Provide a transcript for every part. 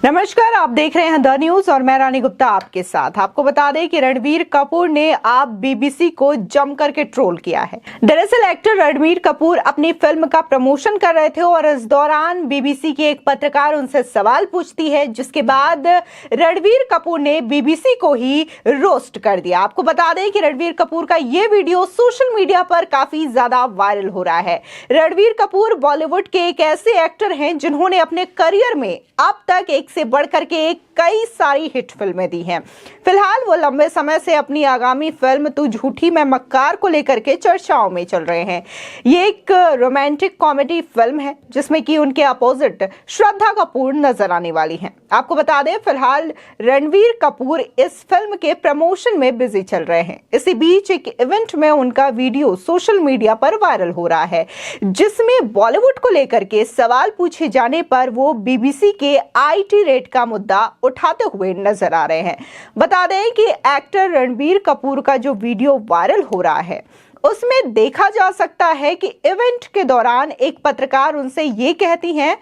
नमस्कार, आप देख रहे हैं द न्यूज और मैं रानी गुप्ता आपके साथ। आपको बता दें कि रणबीर कपूर ने आप बीबीसी को जम करके ट्रोल किया है। दरअसल एक्टर रणबीर कपूर अपनी फिल्म का प्रमोशन कर रहे थे और इस दौरान बीबीसी की एक पत्रकार उनसे सवाल पूछती है, जिसके बाद रणबीर कपूर ने बीबीसी को ही रोस्ट कर दिया। आपको बता दें कि रणबीर कपूर का ये वीडियो सोशल मीडिया पर काफी ज्यादा वायरल हो रहा है। रणबीर कपूर बॉलीवुड के एक ऐसे एक्टर हैं जिन्होंने अपने करियर में अब तक एक से बढ़कर के एक कई सारी हिट फिल्में दी हैं। फिलहाल वो लंबे समय से अपनी आगामी फिल्म तू झूठी मैं मक्कार को लेकर के चर्चाओं में चल रहे हैं। ये एक रोमांटिक कॉमेडी फिल्म है जिसमें कि उनके अपोजिट श्रद्धा कपूर नजर आने वाली हैं। आपको बता दें फिलहाल रणबीर कपूर इस फिल्म के प्रमोशन में बिजी चल रहे हैं। इसी बीच एक इवेंट में उनका वीडियो सोशल मीडिया पर वायरल हो रहा है, जिसमें बॉलीवुड को लेकर के सवाल पूछे जाने पर वो बीबीसी के आईटी रेट का मुद्दा उठाते हुए नजर आ रहे हैं। बता दें कि एक्टर रणबीर कपूर का जो वीडियो वायरल हो रहा है उसमें देखा जा सकता है कि इवेंट के दौरान एक पत्रकार उनसे ये कहती हैं,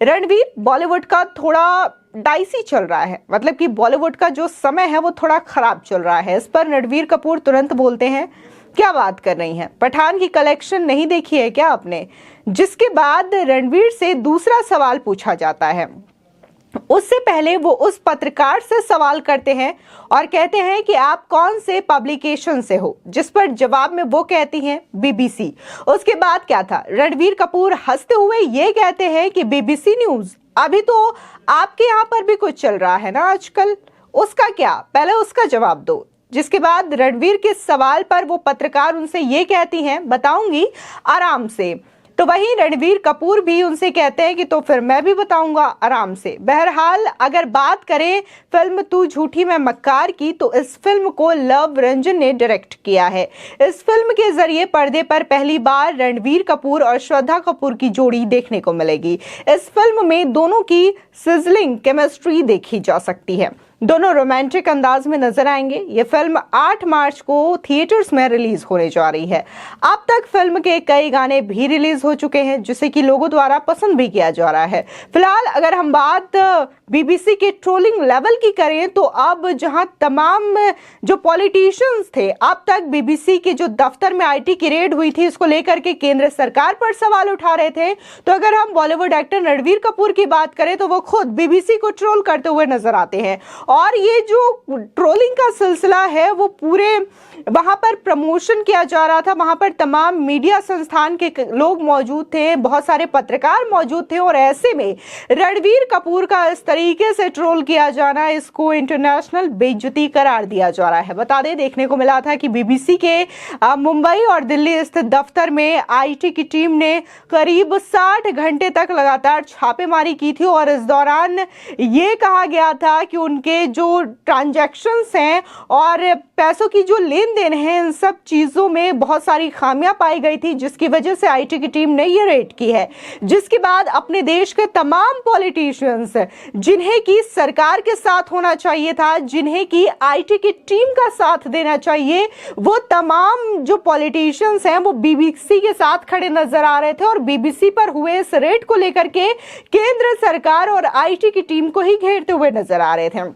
रणबीर बॉलीवुड का थोड़ा डाइसी चल रहा है, मतलब कि बॉलीवुड का जो समय है वो थोड़ा खराब चल रहा है। इस पर रणबीर कपूर तुरंत बोलते हैं, क्या बात कर रही हैं, पठान की कलेक्शन नहीं देखी है क्या आपने? जिसके बाद रणबीर से दूसरा सवाल पूछा जाता है। उससे पहले वो उस पत्रकार से सवाल करते हैं और कहते हैं कि आप कौन से पब्लिकेशन से हो, जिस पर जवाब में वो कहती हैं बीबीसी। उसके बाद क्या था, रणबीर कपूर हंसते हुए ये कहते हैं कि बीबीसी न्यूज, अभी तो आपके यहाँ पर भी कुछ चल रहा है ना आजकल, उसका क्या, पहले उसका जवाब दो। जिसके बाद रणबीर के सवाल पर वो पत्रकार उनसे ये कहती हैं, बताऊंगी आराम से। तो वहीं रणबीर कपूर भी उनसे कहते हैं कि तो फिर मैं भी बताऊंगा आराम से। बहरहाल अगर बात करें फिल्म तू झूठी मैं मक्कार की, तो इस फिल्म को लव रंजन ने डायरेक्ट किया है। इस फिल्म के जरिए पर्दे पर पहली बार रणबीर कपूर और श्रद्धा कपूर की जोड़ी देखने को मिलेगी। इस फिल्म में दोनों की सिजलिंग केमिस्ट्री देखी जा सकती है। दोनों रोमांटिक अंदाज में नजर आएंगे। ये फिल्म 8 मार्च को थिएटर्स में रिलीज होने जा रही है। अब तक फिल्म के कई गाने भी रिलीज हो चुके हैं, जिसे कि लोगों द्वारा पसंद भी किया जा रहा है। फिलहाल अगर हम बात बीबीसी के ट्रोलिंग लेवल की करें, तो अब जहां तमाम जो पॉलिटिशियंस थे, अब तक बीबीसी के जो दफ्तर में आईटी की रेड हुई थी, इसको लेकर के केंद्र सरकार पर सवाल उठा रहे थे। तो अगर हम बॉलीवुड एक्टर रणबीर कपूर की बात करें, तो वो खुद बीबीसी को ट्रोल करते हुए नजर आते हैं। और ये जो ट्रोलिंग का सिलसिला है वो पूरे वहां पर प्रमोशन किया जा रहा था, वहां पर तमाम मीडिया संस्थान के लोग मौजूद थे, बहुत सारे पत्रकार मौजूद थे, और ऐसे में रणबीर कपूर का इस तरीके से ट्रोल किया जाना, इसको इंटरनेशनल बेइज्जती करार दिया जा रहा है। बता दें, देखने को मिला था कि बीबीसी के मुंबई और दिल्ली स्थित दफ्तर में आईटी की टीम ने करीब 60 घंटे तक लगातार छापेमारी की थी, और इस दौरान ये कहा गया था कि उनके जो ट्रांजैक्शंस हैं और पैसों की जो लेन देन है, इन सब चीजों में बहुत सारी खामियां पाई गई थी, जिसकी वजह से आईटी की टीम ने ये रेड की है। जिसके बाद अपने देश के तमाम पॉलिटिशियंस, जिन्हें की सरकार के साथ होना चाहिए था, जिन्हें की आईटी की टीम का साथ देना चाहिए, वो तमाम जो पॉलिटिशियंस हैं वो बीबीसी के साथ खड़े नजर आ रहे थे, और बीबीसी पर हुए इस रेड को लेकर के केंद्र सरकार और आईटी की टीम को ही घेरते हुए नजर आ रहे थे।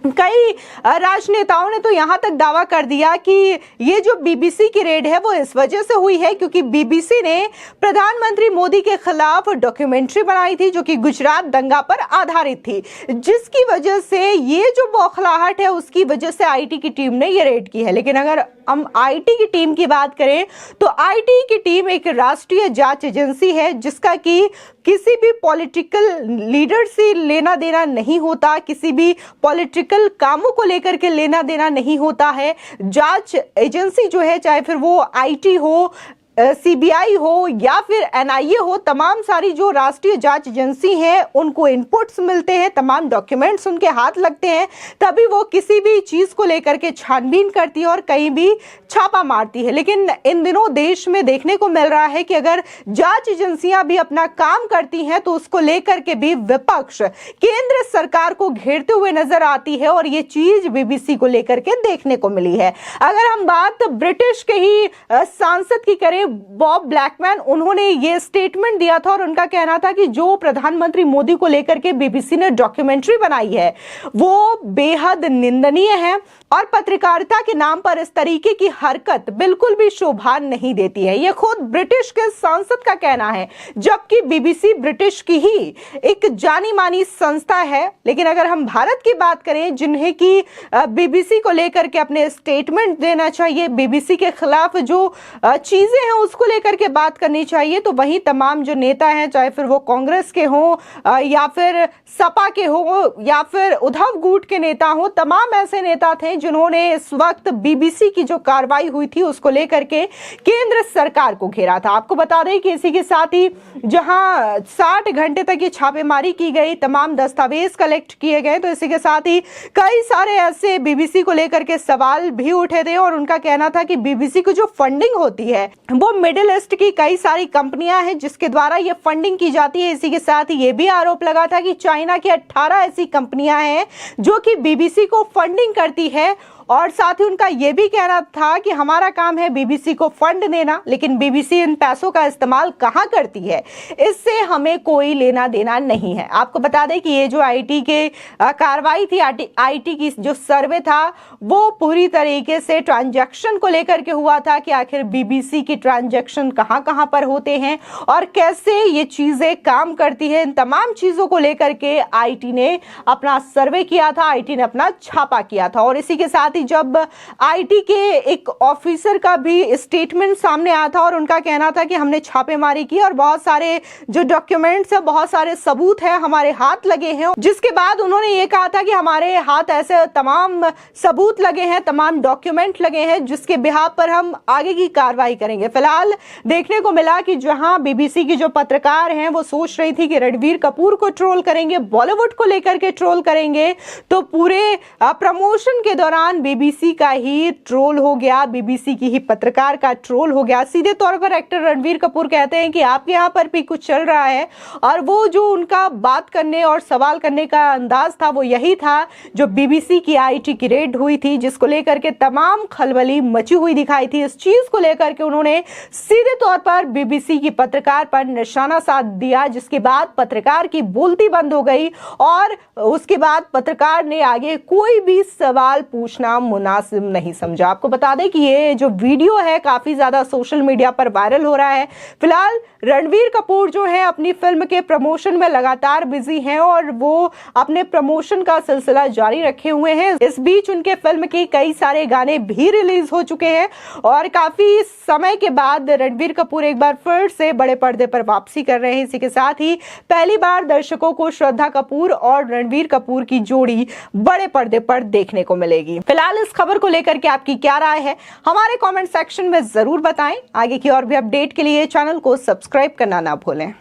कई राजनेताओं ने तो यहां तक दावा कर दिया कि ये जो बीबीसी की रेड है वो इस वजह से हुई है क्योंकि बीबीसी ने प्रधानमंत्री मोदी के खिलाफ डॉक्यूमेंट्री बनाई थी, जो कि गुजरात दंगा पर आधारित थी, जिसकी वजह से ये जो बौखलाहट है उसकी वजह से आईटी की टीम ने ये रेड की है। लेकिन अगर हम आईटी की टीम की बात करें, तो आईटी की टीम एक राष्ट्रीय जांच एजेंसी है, जिसका कि किसी भी पॉलिटिकल लीडर से लेना देना नहीं होता, किसी भी पॉलिटिकल कामों को लेकर के लेना देना नहीं होता है। जांच एजेंसी जो है, चाहे फिर वो आईटी हो, सीबीआई हो या फिर एनआईए हो, तमाम सारी जो राष्ट्रीय जांच एजेंसी हैं उनको इनपुट्स मिलते हैं, तमाम डॉक्यूमेंट्स उनके हाथ लगते हैं, तभी वो किसी भी चीज को लेकर के छानबीन करती है और कहीं भी छापा मारती है। लेकिन इन दिनों देश में देखने को मिल रहा है कि अगर जांच एजेंसियां भी अपना काम करती हैं तो उसको लेकर के भी विपक्ष केंद्र सरकार को घेरते हुए नजर आती है, और ये चीज बीबीसी को लेकर के देखने को मिली है। अगर हम बात ब्रिटिश के ही सांसद की करें, ने बॉब ब्लैकमैन, उन्होंने ये स्टेटमेंट दिया था और उनका कहना था कि जो प्रधानमंत्री मोदी को लेकर के बीबीसी ने डॉक्यूमेंट्री बनाई है वो बेहद निंदनीय है और पत्रकारिता के नाम पर इस तरीके की हरकत बिल्कुल भी शोभा नहीं देती है। यह खुद ब्रिटिश के सांसद का कहना है, जबकि बीबीसी ब्रिटिश की ही एक जानी मानी संस्था है। लेकिन अगर हम भारत की बात करें, जिन्हें की बीबीसी को लेकर के अपने स्टेटमेंट देना चाहिए, बीबीसी के खिलाफ जो चीजें हैं उसको लेकर के बात करनी चाहिए, तो वहीं तमाम जो नेता हैं, चाहे फिर वो कांग्रेस के हों या फिर सपा के हों या फिर उद्धव गुट के नेता हों, तमाम ऐसे नेता थे जिन्होंने इस वक्त बीबीसी की जो कार्रवाई हुई थी उसको लेकर के केंद्र सरकार को घेरा था। आपको बता दें कि इसी के साथ ही जहां 60 घंटे तक ये छापेमारी की गई, तमाम दस्तावेज कलेक्ट किए गए, तो इसी के साथ ही कई सारे ऐसे बीबीसी को लेकर के सवाल भी उठे थे और उनका कहना था कि बीबीसी को जो फंडिंग होती है वो मिडिल ईस्ट की कई सारी कंपनियां हैं जिसके द्वारा ये फंडिंग की जाती है। इसी के साथ ही ये भी आरोप लगा था कि चाइना की 18 ऐसी कंपनियां हैं जो कि बीबीसी को फंडिंग करती है और साथ ही उनका यह भी कहना था कि हमारा काम है बीबीसी को फंड देना, लेकिन बीबीसी इन पैसों का इस्तेमाल कहां करती है इससे हमें कोई लेना देना नहीं है। आपको बता दें कि ये जो आईटी के कार्रवाई थी, आईटी की जो सर्वे था वो पूरी तरीके से ट्रांजैक्शन को लेकर के हुआ था कि आखिर बीबीसी की ट्रांजैक्शन कहां कहां पर होते हैं और कैसे ये चीजें काम करती है। इन तमाम चीजों को लेकर के आईटी ने अपना सर्वे किया था, आईटी ने अपना छापा किया था। और इसी के साथ ही जब आईटी के एक ऑफिसर का भी स्टेटमेंट सामने आया था और उनका कहना था कि हमने छापेमारी की और बहुत सारे जो डॉक्यूमेंट्स है, बहुत सारे सबूत है हमारे हाथ लगे हैं, जिसके बाद उन्होंने ये कहा था कि हमारे हाथ ऐसे तमाम सबूत लगे हैं, तमाम डॉक्यूमेंट लगे हैं जिसके बिहाफ पर हम आगे की कार्रवाई करेंगे। फिलहाल देखने को मिला कि जहां बीबीसी की जो पत्रकार हैं वो सोच रही थी कि रणबीर कपूर को ट्रोल करेंगे, बॉलीवुड को लेकर के ट्रोल करेंगे, तो पूरे प्रमोशन के दौरान बीबीसी का ही ट्रोल हो गया, बीबीसी की ही पत्रकार का ट्रोल हो गया। सीधे तौर पर एक्टर रणबीर कपूर कहते हैं कि आपके यहाँ पर भी कुछ चल रहा है और वो जो उनका बात करने और सवाल करने का अंदाज था वो यही था जो बीबीसी की आईटी की रेड हुई थी, जिसको लेकर के तमाम खलबली मची हुई दिखाई थी। इस चीज को लेकर के उन्होंने सीधे तौर पर बीबीसी की पत्रकार पर निशाना साध दिया, जिसके बाद पत्रकार की बोलती बंद हो गई और उसके बाद पत्रकार ने आगे कोई भी सवाल पूछना मुनासिब नहीं समझा। आपको बता दें कि ये जो वीडियो है काफी ज्यादा सोशल मीडिया पर वायरल हो रहा है। फिलहाल रणबीर कपूर जो है अपनी फिल्म के प्रमोशन में लगातार बिजी हैं और वो अपने प्रमोशन का सिलसिला जारी रखे हुए हैं। इस बीच उनके फिल्म के कई सारे गाने भी रिलीज हो चुके हैं और काफी समय के बाद रणबीर कपूर एक बार फिर से बड़े पर्दे पर वापसी कर रहे हैं। इसी के साथ ही पहली बार दर्शकों को श्रद्धा कपूर और रणबीर कपूर की जोड़ी बड़े पर्दे पर देखने को मिलेगी। फिलहाल इस खबर को लेकर के आपकी क्या राय है हमारे कमेंट सेक्शन में जरूर बताएं। आगे की और भी अपडेट के लिए चैनल को सब्सक्राइब करना ना भूलें।